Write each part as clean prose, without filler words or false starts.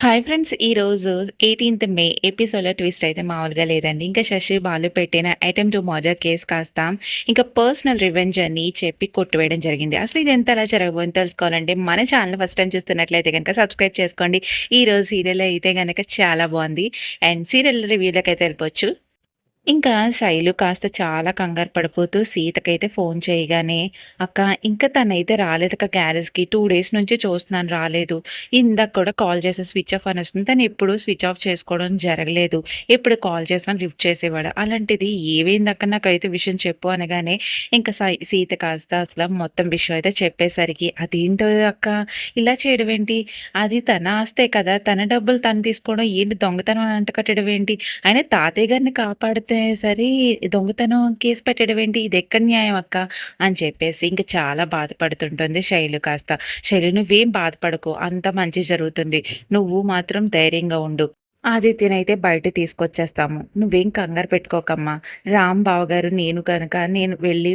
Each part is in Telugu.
Hi friends. ఈరోజు 18థ్ మే ఎపిసోడ్‌లో ట్విస్ట్ అయితే మామూలుగా లేదండి. ఇంకా శశి బాలు పెట్టిన అటెంప్ట్ టు మర్డర్ కేస్ కాస్త ఇంకా పర్సనల్ రివెంజ్ అని చెప్పి కొట్టివేయడం జరిగింది. అసలు ఇది ఎంతలా జరగబోతుందో తెలుసుకోవాలంటే మన ఛానల్ ఫస్ట్ టైమ్ చూస్తున్నట్లయితే గనుక సబ్స్క్రైబ్ చేసుకోండి. ఈరోజు సీరియల్ అయితే గనక చాలా బావుంది. అండ్ సీరియల్ రివ్యూలకైతే వెళ్ళిపోవచ్చు. ఇంకా శైలు కాస్త చాలా కంగారు పడిపోతూ సీతకైతే ఫోన్ చేయగానే, "అక్క ఇంక తనైతే రాలేదక్క గ్యారేజ్‌కి. 2 డేస్ నుంచి చూస్తున్నాను రాలేదు. ఇందాక కూడా కాల్ చేస్తే స్విచ్ ఆఫ్ అని వస్తుంది. తను ఎప్పుడూ స్విచ్ ఆఫ్ చేసుకోవడం జరగలేదు. ఎప్పుడు కాల్ చేసినా లిఫ్ట్ చేసేవాడు. అలాంటిది ఏమైందక్క నాకైతే విషయం చెప్పు" అనగానే ఇంక సీత కాస్త అసల మొత్తం విషయం అయితే చెప్పేసరికి, "అదేంటో అక్క ఇలా చేయడం ఏంటి? అది తన ఆస్తే కదా! తన డబ్బులు తను తీసుకోవడం ఏంటి? దొంగతనం అని అంటకట్టడం ఏంటి? అయినా తాతయ్య గారిని కాపాడితే సరి దొంగతనం కేసు పెట్టడం ఏంటి? ఇదెక్కడ న్యాయం అక్క" అని చెప్పేసి ఇంక చాలా బాధపడుతుంటుంది శైలు కాస్త. "శైలు నువ్వేం బాధపడకు. అంతా మంచి జరుగుతుంది. నువ్వు మాత్రం ధైర్యంగా ఉండు. ఆదిత్యనైతే బయట తీసుకొచ్చేస్తాము. నువ్వేం కంగారు పెట్టుకోకమ్మా. రామ్ బావగారు నేను వెళ్ళి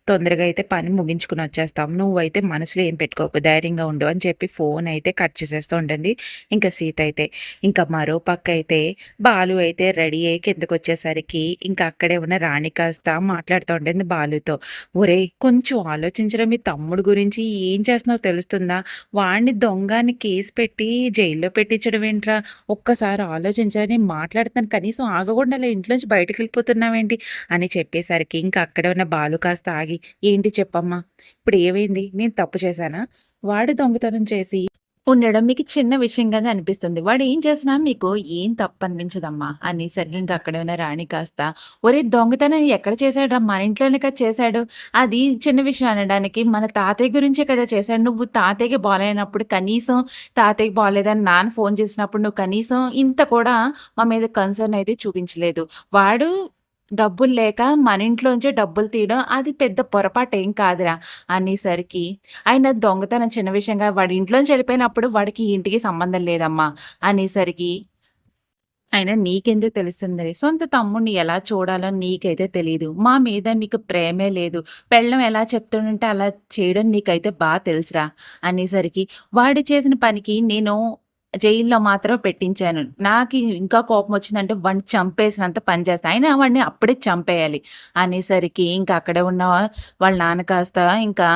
తొందరగా అయితే పని ముగించుకొని వచ్చేస్తాం. నువ్వైతే మనసులో ఏం పెట్టుకోకు. ధైర్యంగా ఉండు" అని చెప్పి ఫోన్ అయితే కట్ చేసేస్తూ ఉంటుంది. ఇంక సీత అయితే. ఇంకా మరో పక్క అయితే బాలు అయితే రెడీ అయ్యి కిందకొచ్చేసరికి ఇంకా అక్కడే ఉన్న రాణి కాస్త మాట్లాడుతూ ఉంటుంది బాలుతో. "ఒరేయ్! కొంచెం ఆలోచించరా మీ తమ్ముడు గురించి ఏం చేస్తున్నావో తెలుస్తుందా? వాడిని దొంగ అని కేసు పెట్టి జైల్లో పెట్టించడం ఏంట్రా? ఒక్కసారి ఆలోచించరా నేను మాట్లాడుతున్నాను కనీసం ఆగకుండా అలా ఇంట్లోంచి బయటకెళ్ళిపోతున్నావేంటి" అని చెప్పేసరికి ఇంక అక్కడే ఉన్న బాలు కాస్త ఆగి, "ఏంటి చెప్పమ్మా? ఇప్పుడు ఏమైంది? నేను తప్పు చేశానా? వాడు దొంగతనం చేసి ఉండడం మీకు చిన్న విషయంగానే అనిపిస్తుంది. వాడు ఏం చేసినా మీకు ఏం తప్పనిపించదమ్మా" అనేసరికి ఇంక అక్కడే ఉన్న రాణి కాస్త, "ఒరేయ్! దొంగతనం ఎక్కడ చేశాడురా? మన ఇంట్లోనే కదా చేశాడు. అది చిన్న విషయం అనడానికి మన తాతయ్య గురించే కదా చేశాడు. నువ్వు తాతయ్యకి బాలేనప్పుడు కనీసం తాతయ్యకి బాలేదని నాన్న ఫోన్ చేసినప్పుడు నువ్వు కనీసం ఇంత కూడా మా మీద కన్సర్న్ అయితే చూపించలేదు. వాడు డబ్బులు లేక మన ఇంట్లోంచే డబ్బులు తీయడం అది పెద్ద పొరపాటేం కాదురా" అనేసరికి, "అయినా దొంగతనం చిన్న విషయంగా వాడి ఇంట్లోంచి వెళ్ళిపోయినప్పుడు వాడికి ఈ ఇంటికి సంబంధం లేదమ్మా" అనేసరికి, "అయినా నీకెందుకు తెలుస్తుంది? సొంత తమ్ముడిని ఎలా చూడాలో నీకైతే తెలీదు. మా మీద మీకు ప్రేమే లేదు. పెళ్ళాం ఎలా చెప్తుంటే అలా చేయడం నీకైతే తెలుసురా" అనేసరికి, "వాడు చేసిన పనికి నేను జైల్లో మాత్రం పెట్టించాను. నాకి ఇంకా కోపమొచ్చిందంటే వాడిని చంపేసినంత పని చేస్తా. అయినా వాడిని అప్పుడే చంపేయాలి" అనేసరికి ఇంకా అక్కడే ఉన్న వాళ్ళ నాన్న కాస్త ఇంకా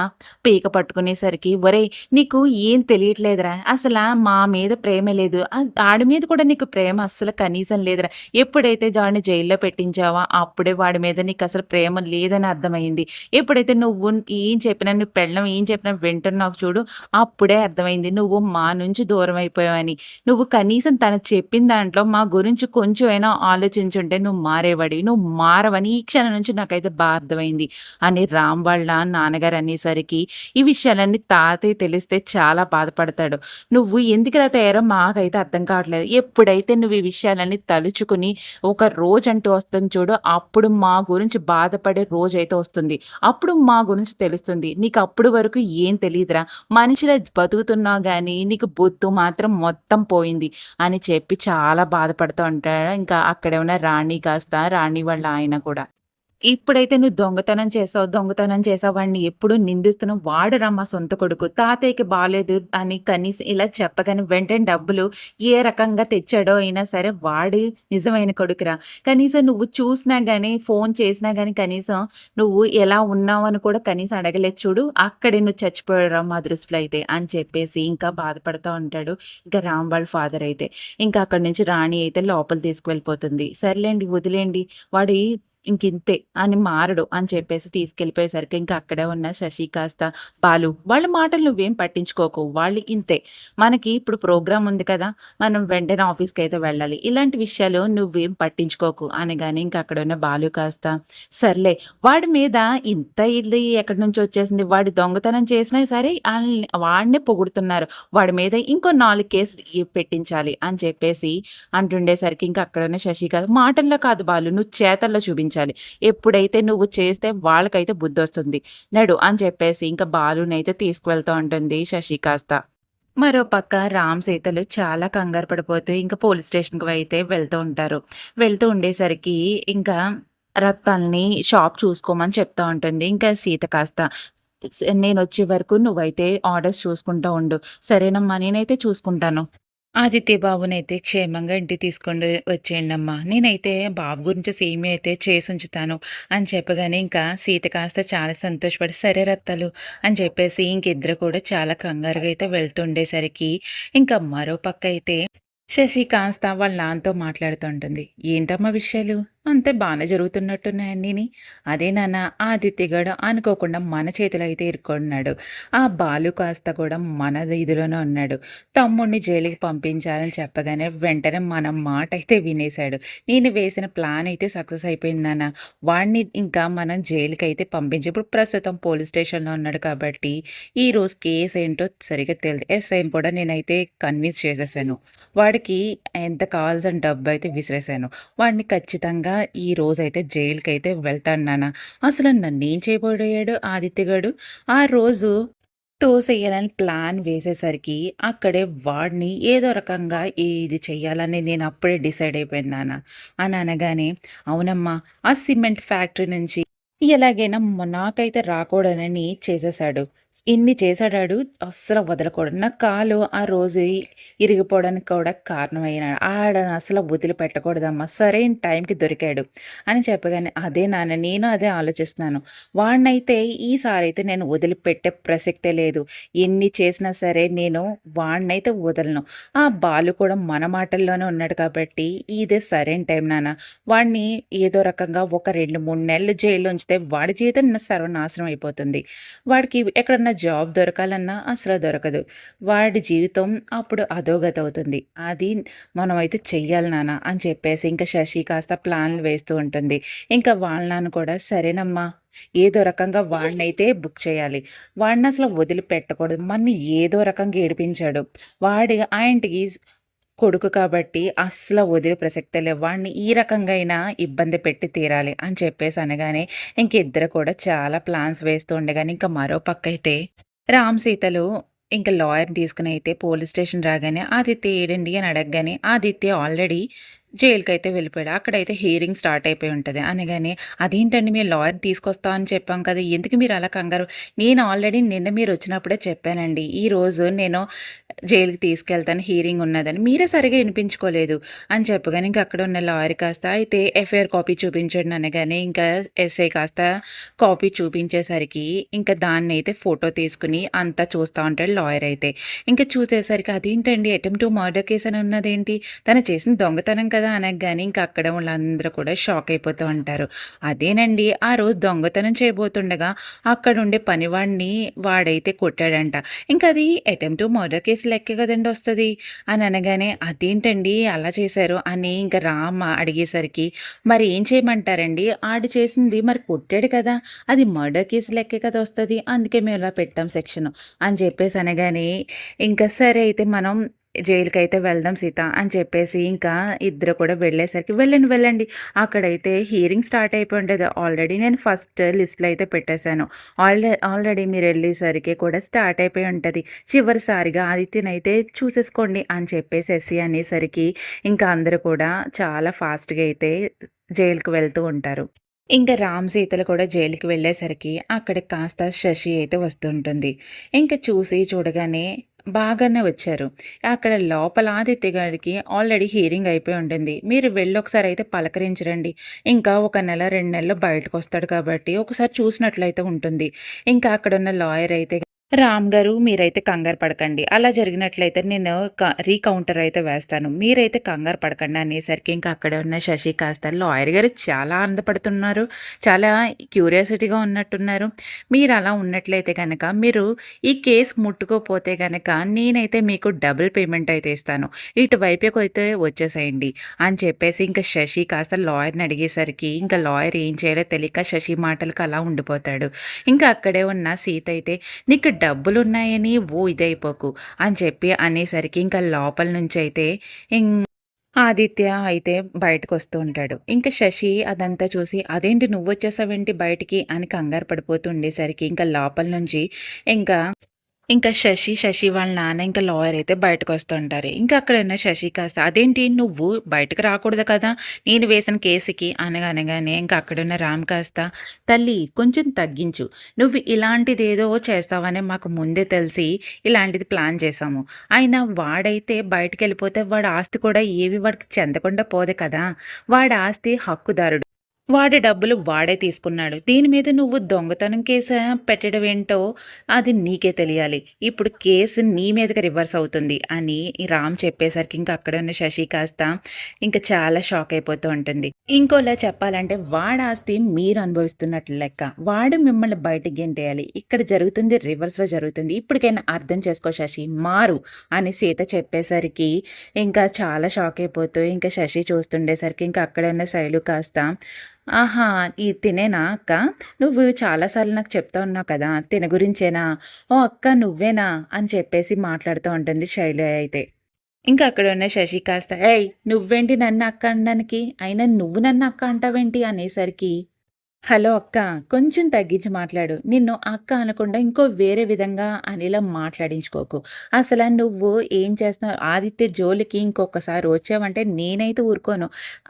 పీక పట్టుకునేసరికి, "ఒరేయ్! నీకు ఏం తెలియట్లేదురా! అసలా మా మీద ప్రేమే లేదు. ఆడి మీద కూడా నీకు ప్రేమ అస్సలు కనీసం లేదురా! ఎప్పుడైతే వాడిని జైల్లో పెట్టించావో అప్పుడే వాడి మీద నీకసలు ప్రేమ లేదని అర్థమైంది. ఎప్పుడైతే నువ్వు ఏం చెప్పినా నీ పెళ్ళాం ఏం చెప్పినా వింటున్నావు చూడు, అప్పుడే అర్థమైంది నువ్వు మా నుంచి దూరం అయిపోయావని. నువ్వు కనీసం తను చెప్పిన దాంట్లో మా గురించి కొంచెమైనా ఆలోచించుంటే నువ్వు మారేవాడివి. నువ్వు మారవని ఈ క్షణం నుంచి నాకైతే అర్థమైంది" అని రామ్ వాళ్ళ నాన్నగారు అనేసరికి, ఈ విషయాలన్నీ తాతయ్య తెలిస్తే చాలా బాధపడతాడు. "నువ్వు ఎందుకిలా తయారో మాకైతే అర్థం కావట్లేదు. ఎప్పుడైతే నువ్వు ఈ విషయాలన్నీ తలుచుకుని ఒక రోజంటూ వస్తుంది చూడు, అప్పుడు మా గురించి బాధపడే రోజైతే వస్తుంది. అప్పుడు మా గురించి తెలుస్తుంది. నీకప్పుడు వరకు ఏం తెలీదురా. మనిషిలా బతుకుతున్నావు గానీ, నీకు బొత్తు మాత్రం మొత్తం పోయింది" అని చెప్పి చాలా బాధపడుతూ ఉంటాడు. ఇంకా అక్కడే ఉన్న రాణి కాస్త రాణి వాళ్ళ ఆయన కూడా. "ఇప్పుడైతే నువ్వు దొంగతనం చేసావు వాడిని ఎప్పుడూ నిందిస్తున్నావు. వాడురా మా సొంత కొడుకు. తాతయ్యకి బాలేదు అని కనీసం ఇలా చెప్పగానే వెంటనే డబ్బులు ఏ రకంగా తెచ్చాడో అయినా సరే వాడు నిజమైన కొడుకురా. కనీసం నువ్వు చూసినా గాని, ఫోన్ చేసినా గాని కనీసం నువ్వు ఎలా ఉన్నావని కూడా కనీసం అడగలేదు చూడు. అక్కడే నువ్వు చచ్చిపోయావురా మా దృష్టిలో అయితే" అని చెప్పేసి ఇంకా బాధపడతా ఉంటాడు. ఇంకా రామ్ వాళ్ళ ఫాదర్ అయితే. ఇంకా అక్కడి నుంచి రాణి అయితే లోపలికి తీసుకువెళ్ళిపోతుంది. "సర్లేండి వదిలేయండి. వాడి ఇంకింతే అని మారడు" అని చెప్పేసి తీసుకెళ్ళిపోయేసరికి ఇంకా అక్కడే ఉన్న శశి కాస్త, "బాలు వాళ్ళ మాటలు నువ్వేం పట్టించుకోకు. వాళ్ళు ఇంతే. మనకి ఇప్పుడు ప్రోగ్రామ్ ఉంది కదా! మనం వెంటనే ఆఫీస్‌కైతే వెళ్ళాలి. ఇలాంటి విషయాలు నువ్వేం పట్టించుకోకు" అనగానే ఇంక అక్కడ ఉన్న బాలు కాస్త, "సర్లే వాడి మీద ఇంత ఇది ఎక్కడి నుంచి వచ్చేసింది? వాడు దొంగతనం చేసినా సరే వాడినే పొగుడుతున్నారు. వాడి మీద ఇంకో 4 కేసులు పెట్టించాలి" అని చెప్పేసి అంటుండేసరికి ఇంక అక్కడున్న శశి కాదు, "మాటల్లో కాదు బాలు నువ్వు చేతల్లో చూపించాలి. ఎప్పుడైతే నువ్వు చేస్తే వాళ్ళకైతే బుద్ధొస్తుంది. నడు" అని చెప్పేసి ఇంక బాలునైతే తీసుకువెళ్తూ ఉంటుంది శశి కాస్త. మరోపక్క రామ్, సీతలు చాలా కంగారు పడిపోతూ ఇంక పోలీస్ స్టేషన్‌కి అయితే వెళ్తూ ఉంటారు. వెళ్తూ ఉండేసరికి ఇంకా రత్తాల్ని షాప్ చూసుకోమని చెప్తా ఉంటుంది. ఇంకా సీత కాస్త, నేనొచ్చే వరకు నువ్వైతే ఆర్డర్స్ చూసుకుంటూ ఉండు. సరేనమ్మా నేనైతే చూసుకుంటాను" ఆదిత్య బాబునైతే క్షేమంగా ఇంటికి తీసుకొని వచ్చేయండమ్మా. నేనైతే బాబు గురించి సేమియా అయితే చేసుంచుతాను అని చెప్పగానే ఇంకా సీత కాస్త చాలా సంతోషపడి, సరే రత్తాలు అని చెప్పేసి ఇంకిద్దరు కూడా చాలా కంగారుగా అయితే వెళ్తుండేసరికి, ఇంకా మరో పక్క అయితే శశి కాస్త వాళ్ళ నాన్నతో మాట్లాడుతూ ఉంటుంది. "ఏంటమ్మా విషయాలు? అంతే బానే జరుగుతున్నట్టున్నాయి అన్నీని. అదే నాన్న ఆదిత్యగాడు అనుకోకుండా మన చేతిలో అయితే ఇరుక్కున్నాడు. ఆ బాలు కాస్త కూడా మన ఇదిలోనే ఉన్నాడు. తమ్ముడిని జైలుకి పంపించాలని చెప్పగానే వెంటనే మన మాట అయితే వినేశాడు. నేను వేసిన ప్లాన్ అయితే సక్సెస్ అయిపోయింది నాన్న. వాడిని ఇంకా మనం జైలుకైతే పంపించి ఇప్పుడు ప్రస్తుతం పోలీస్ స్టేషన్‌లో ఉన్నాడు కాబట్టి ఈరోజు కేస్ ఏంటో సరిగ్గా తెలీదు. ఎస్ఐని కూడా నేనైతే కన్విన్స్ చేసేసాను. వాడికి ఎంత కావాల్సిన డబ్బయితే విసిరేసాను. వాడిని ఖచ్చితంగా ఈ రోజైతే జైలుకైతే వెళ్తాడు నాన్న. అసలు నన్నేం చేయబోయాడు ఆదిత్య గాడు. ఆ రోజు తోసేయాలని ప్లాన్ వేసేసరికి అక్కడే వాడిని ఏదో రకంగా ఇది చెయ్యాలని నేను అప్పుడే డిసైడ్ అయిపోయాను నాన్న అని అనగానే, అవునమ్మా ఆ సిమెంట్ ఫ్యాక్టరీ నుంచి ఎలాగైనా నాకైతే రాకూడనని చేసేసాడు. ఇన్ని చేసాడాడు అస్సలు వదలకూడదు. నా కాలు ఆ రోజు ఇరిగిపోవడానికి కూడా కారణమైనాడు. ఆడని అసలు వదిలిపెట్టకూడదమ్మా. సరైన టైంకి దొరికాడు అని చెప్పగానే, అదే నాన్న నేను అదే ఆలోచిస్తున్నాను. వాడినైతే ఈసారైతే నేను వదిలిపెట్టే ప్రసక్తే లేదు. ఎన్ని చేసినా సరే నేను వాడినైతే వదలను. ఆ బాలు కూడా మన మాటల్లోనే ఉన్నాడు కాబట్టి ఇదే సరైన టైం నాన్న. వాడిని ఏదో రకంగా ఒక 2, 3 నెలలు జైల్లో ఉంచితే వాడి జీవితం సర్వనాశనం అయిపోతుంది. వాడికి ఎక్కడన్నా జాబ్ దొరకాలన్నా అసలు దొరకదు. వాడి జీవితం అప్పుడు అధోగతవుతుంది. అది మనమైతే చెయ్యాలి నాన్న అని చెప్పేసి ఇంకా శశి కాస్త ప్లాన్లు వేస్తూ ఉంటుంది. ఇంకా వాళ్ళ నాన్న కూడా సరేనమ్మా ఏదో రకంగా వాడినైతే బుక్ చేయాలి. వాడినసలు వదిలిపెట్టకూడదు. మనని ఏదో రకంగా ఏడిపించాడు. వాడి ఆయనకి కొడుకు కాబట్టి అస్సల వదిలే ప్రసక్తే లేవు. వాడిని ఈ రకంగా అయినా ఇబ్బంది పెట్టి తీరాలి అని చెప్పేసి అనగానే ఇంక ఇద్దరు కూడా చాలా ప్లాన్స్ వేస్తూ ఉండగానే ఇంకా మరో పక్కయితే రామ్, సీతలు ఇంక లాయర్‌ని తీసుకొని అయితే పోలీస్ స్టేషన్ రాగానే ఆదిత్య ఏడండి అని అడగగానే ఆదిత్య ఆల్రెడీ జైలుకైతే వెళ్ళిపోయాడు. అక్కడైతే హియరింగ్ స్టార్ట్ అయిపోయి ఉంటది. అనగానే అదేంటండి మేము లాయర్‌ని తీసుకొస్తా అని చెప్పాం కదా! ఎందుకు మీరు అలా కంగారు నేను ఆల్రెడీ నిన్న మీరొచ్చినప్పుడే చెప్పానండి. ఈరోజు నేను జైలుకి తీసుకెళ్తాను హియరింగ్ ఉన్నదని. మీరే సరిగ్గా ఇనిపించుకోలేదు అని చెప్పగానే ఇంక అక్కడ ఉన్న లాయర్ కాస్త అయితే ఎఫ్ఐఆర్ కాపీ చూపించండి అనగానే ఇంకా ఎస్ఐ కాస్త కాపీ చూపించేసరికి ఇంకా దాన్నైతే ఫోటో తీసుకొని అంతా చూస్తా ఉంటాడు లాయర్ అయితే. ఇంక చూసేసరికి అదేంటండి అటెంప్ట్ టు మర్డర్ కేస్ అని ఉన్నదేంటి? తను చేసిన దొంగతనం కదా అనగానే ఇంక అక్కడ వాళ్ళందరూ కూడా షాక్ అయిపోతూ ఉంటారు. అదేనండి ఆ రోజు దొంగతనం చేయబోతుండగా అక్కడుండే పనివాడిని వాడైతే కొట్టాడంట. ఇంకది అటెంప్ట్ టు మర్డర్ కేస్ లెక్కే కదండీ వస్తది అని అనగానే, అదేంటండి అలా చేశారు అని ఇంక రామ అడిగేసరికి, మరి ఏం చేయమంటారండి? ఆడు చేసింది మరి కొట్టాడు కదా! అది మర్డర్ కేస్ లెక్కే కదా వస్తది. అందుకే మేము ఇలా పెట్టాం సెక్షను అని చెప్పేసి అనగానే, ఇంక సరే అయితే మనం జైలుకైతే వెళ్దాం సీత అని చెప్పేసి ఇంకా ఇద్దరు కూడా వెళ్ళేసరికి వెళ్ళండి, వెళ్ళండి. అక్కడైతే హియరింగ్ స్టార్ట్ అయిపోయి ఉంటది. ఆల్రెడీ నేను ఫస్ట్ లిస్ట్‌లో అయితే పెట్టేశాను. ఆల్రెడీ మీరెళ్ళేసరికి కూడా స్టార్ట్ అయిపోయి ఉంటది. చివరిసారిగా ఆదిత్యనైతే చూసేసుకోండి అని చెప్పేసేసి అనేసరికి ఇంకా అందరూ కూడా చాలా ఫాస్ట్‌గా అయితే జైలుకి వెళ్తూ ఉంటారు. ఇంక రామ్, సీతలు కూడా జైలుకి వెళ్ళేసరికి అక్కడికి కాస్త శశి అయితే వస్తుంటుంది. ఇంక చూసి చూడగానే బాగానే వచ్చారు. అక్కడ లోపల ఆదిత్య గారికి ఆల్రెడీ హియరింగ్ అయిపోయి ఉంటుంది. మీరు వెళ్ళి ఒకసారి అయితే పలకరించరండి. ఇంకా ఒక నెల, 2 నెలల్లో బయటకొస్తాడు కాబట్టి ఒకసారి చూసినట్లయితే ఉంటుంది. ఇంకా అక్కడున్న లాయర్ అయితే రామ్ గారు మీరైతే కంగారు పడకండి. అలా జరిగినట్లయితే నేను రీకౌంటర్ అయితే వేస్తాను. మీరైతే కంగారు పడకండి అనేసరికి ఇంకా అక్కడే ఉన్న శశి కాస్త లాయర్ గారు చాలా ఆనందపడుతున్నారు. చాలా క్యూరియాసిటీగా ఉన్నట్టున్నారు. మీరు అలా ఉన్నట్లయితే గనక మీరు ఈ కేస్ ముట్టుకోపోతే గనక నేనైతే మీకు డబుల్ పేమెంట్ అయితే ఇస్తాను. ఇటువైపుకైతే వచ్చేసేయండి అని చెప్పేసి ఇంకా శశి కాస్త లాయర్‌ని అడిగేసరికి ఇంకా లాయర్ ఏం చేయాలో తెలియక శశి మాటలకు అలా ఉండిపోతాడు. ఇంకా అక్కడే ఉన్న సీత అయితే నీకు డబ్బులున్నాయని ఇదైపోకు అని చెప్పి అనేసరికి ఇంకా లోపల నుంచయితే ఇం ఆదిత్య అయితే బయటకొస్తూ ఉంటాడు. ఇంక శశి అదంతా చూసి అదేంటి నువ్వొచ్చేసావేంటి బయటికి అని కంగారు పడిపోతూ ఉండేసరికి ఇంకా లోపల నుంచి ఇంకా ఇంకా శశి వాళ్ళ నాన్న ఇంకా లాయర్ అయితే బయటకొస్తుంటారు. ఇంకా అక్కడున్న శశి కాస్త "అదేంటి నువ్వు బయటకి రాకూడదు కదా! నేను వేసిన కేసుకి" అనగానే ఇంకా అక్కడున్న రామ్ కాస్త "తల్లి కొంచెం తగ్గించు. నువ్వు ఇలాంటిదేదో చేస్తావని మాకు ముందే తెలిసి ఇలాంటిది ప్లాన్ చేశాము. అయినా వాడైతే బయటికెళ్ళిపోతే వాడి ఆస్తి కూడా ఏవి వాడికి చెందకుండా పోదు కదా! వాడి ఆస్తి హక్కుదారుడు. వాడి డబ్బులు వాడే తీసుకున్నాడు. దీని మీద నువ్వు దొంగతనం కేసు పెట్టడం ఏంటో అది నీకే తెలియాలి. ఇప్పుడు కేసు నీ మీదకి రివర్స్ అవుతుంది అని ఈ రామ్ చెప్పేసరికి ఇంక అక్కడే ఉన్న శశి కాస్త ఇంక చాలా షాక్ అయిపోతూ ఉంటుంది. ఇంకోలా చెప్పాలంటే వాడి ఆస్తి మీరు అనుభవిస్తున్నట్లు లెక్క. వాడు మిమ్మల్ని బయటికి గెంటేయాలి. ఇక్కడ జరుగుతుంది రివర్స్‌లో జరుగుతుంది. ఇప్పటికైనా అర్థం చేసుకో శశి మారు అని సీత చెప్పేసరికి ఇంకా చాలా షాక్ అయిపోతూ ఇంక శశి చూస్తుండేసరికి ఇంక అక్కడే ఉన్న శైలు కాస్త ఆహా! తినేనా అక్క? నువ్వు చాలా సార్లు నాకు చెప్తా ఉన్నావు కదా! తిన గురించేనా? ఓహ్! అక్క నువ్వేనా? అని చెప్పేసి మాట్లాడుతూ ఉంటుంది శైలు అయితే. ఇంకా అక్కడున్న శశి కాస్త "ఏయ్! నువ్వేంటి నన్ను అక్క అనడానికి? అయినా నువ్వు నన్ను అక్క అంటావేంటి?" అనేసరికి హలో అక్క, కొంచెం తగ్గించి మాట్లాడు. నిన్ను అక్క అనకుండా ఇంకో వేరే విధంగా అనేలా మాట్లాడించుకోకు. అసల నువ్వు ఏం చేస్తున్నావు? ఆదిత్య జోలికి ఇంకొకసారి వచ్చావంటే నేనైతే ఊరుకోను.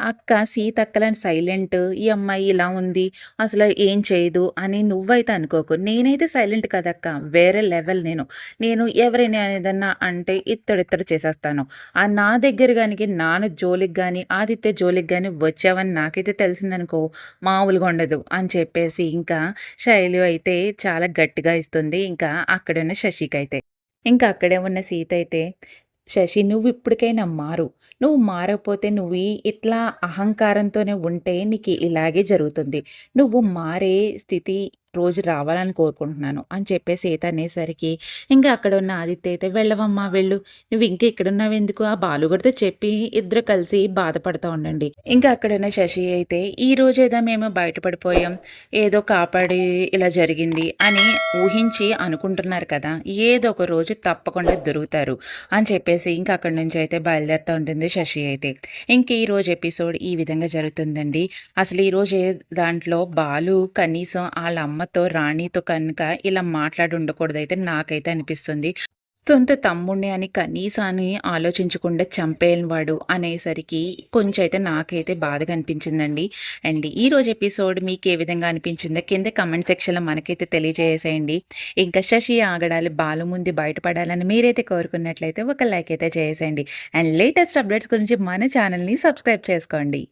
అక్క సీతక్కలని సైలెంట్, ఈ అమ్మాయి ఇలా ఉంది, అసలు ఏం చేయదు అని నువ్వైతే అనుకోకు. నేనైతే సైలెంట్ కదక్క. వేరే లెవెల్ నేను. నేను ఎవరైనా ఏదన్నా అంటే ఇత్తడిత్తడి చేసేస్తాను. నా దగ్గర గానికి నాన్న జోలికి గాని, ఆదిత్య జోలికి గాని వచ్చావని నాకైతే తెలిసిందనుకో మామూలుగా ఉండదు అని చెప్పేసి ఇంకా శైలు అయితే చాలా గట్టిగా ఇస్తుంది. ఇంకా అక్కడున్న శశికైతే. ఇంకా అక్కడే ఉన్న సీత అయితే, "శశి నువ్వు ఇప్పటికైనా మారు. నువ్వు మారకపోతే నువ్వు ఇట్లా అహంకారంతోనే ఉంటే నీకు ఇలాగే జరుగుతుంది. నువ్వు మారే స్థితి రోజు రావాలని కోరుకుంటున్నాను" అని చెప్పేసి సీత అనేసరికి ఇంకా అక్కడ ఉన్న ఆదిత్య అయితే, "వెళ్ళవమ్మా వెళ్ళు. నువ్వు ఇంకా ఇక్కడున్నావెందుకు? ఆ బాలుగడితో చెప్పి ఇద్దరు కలిసి బాధపడతా ఉండండి." ఇంకా అక్కడున్న శశి అయితే, "ఈరోజేదో మేము బయటపడిపోయాం. ఏదో కాపాడి ఇలా జరిగింది" అని ఊహించి అనుకుంటున్నారు కదా! ఏదో ఒక రోజు తప్పకుండా దొరుకుతారు అని చెప్పేసి ఇంకా అక్కడి నుంచి అయితే బయలుదేరుతూ ఉంటుంది శశి అయితే. ఇంక ఈరోజు ఎపిసోడ్ ఈ విధంగా జరుగుతుందండి. అసలు ఈరోజు దాంట్లో బాలు కనీసం ఆళ్ళ అమ్మతో, రాణితో కనుక ఇలా మాట్లాడి ఉండకూడదైతే నాకైతే అనిపిస్తుంది. సొంత తమ్ముడిని అని కనీసాన్ని ఆలోచించకుండా చంపేయనివాడు అనేసరికి కొంచెం అయితే నాకైతే బాధగా అనిపించిందండి. అండ్ ఈరోజు ఎపిసోడ్ మీకు ఏ విధంగా అనిపించిందో కింద కామెంట్ సెక్షన్‌లో మనకైతే తెలియజేసేయండి. ఇంకా శశి ఆగడాలు బాలు ముందు బయటపడాలని మీరైతే కోరుకున్నట్లయితే ఒక లైక్ అయితే చేసేయండి. అండ్ లేటెస్ట్ అప్డేట్స్ గురించి మన ఛానల్‌ని సబ్స్క్రైబ్ చేసుకోండి.